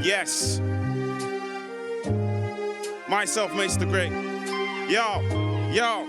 Yes. Myself, Mace The Great. Yo.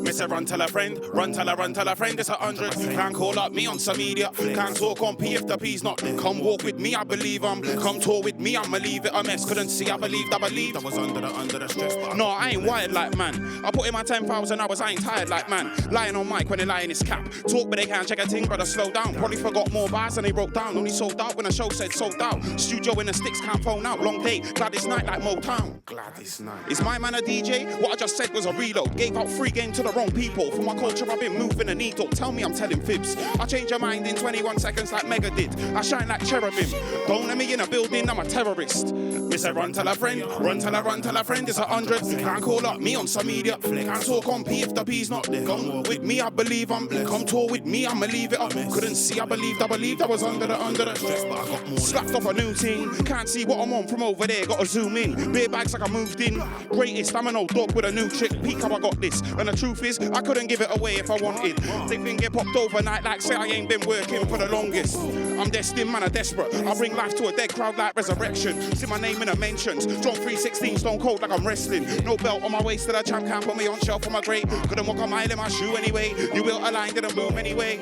Me say run tell a friend, run tell a friend, it's 100. Can't call up me on some media, can't talk on P if the P's not. Come walk with me, I believe come tour with me, I'ma leave it a mess. Couldn't see, I believed I was under the stress. But no, I ain't wired like man. I put in my 10,000 hours, I ain't tired like man. Lying on mic when they lie in his cap. Talk but they can't check a thing, brother, slow down. Probably forgot more bars than they wrote down. Only sold out when a show said sold out. Studio in the sticks, can't phone out. Long day, Gladys Knight like Motown. Gladys Knight. Is my man a DJ? What I just said was a reload. Gave out free game to the wrong people. For my culture, I've been moving a needle. Tell me I'm telling fibs. I change your mind in 21 seconds like Mega did. I shine like cherubim. Don't let me in a building, I'm a terrorist. Miss a run tell a friend, run tell a friend, it's 100. Can't call up me on some media. Can't talk on P if the P's not there. Come with me, I believe come tour with me, I'ma leave it up. Couldn't see, I believed I was under the stress, but I got more. Slapped off a new team. Can't see what I'm on from over there, gotta zoom in. Beer bags like I moved in. Greatest, I'm an old dog with a new trick. Peek how I got this. And the truth is, I couldn't give it away if I wanted. They think get popped overnight like say I ain't been working for the longest. I'm destined, man, I'm desperate. I bring life to a dead crowd like resurrection. See my name in the mentions. John 3:16, stone cold like I'm wrestling. No belt on my waist till the champ can't put me on shelf for my grade. Couldn't walk a mile in my shoe anyway. You built a line, didn't move anyway.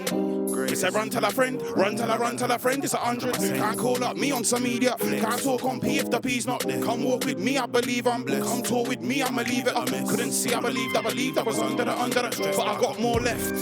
He said run tell a friend, run tell a friend, it's 100. Can't call up me on some media. Can't talk on P if the P's not there. Come walk with me, I believe come tour with me, I'ma leave it up. Couldn't see, I believed I was under the stress, but I got more left.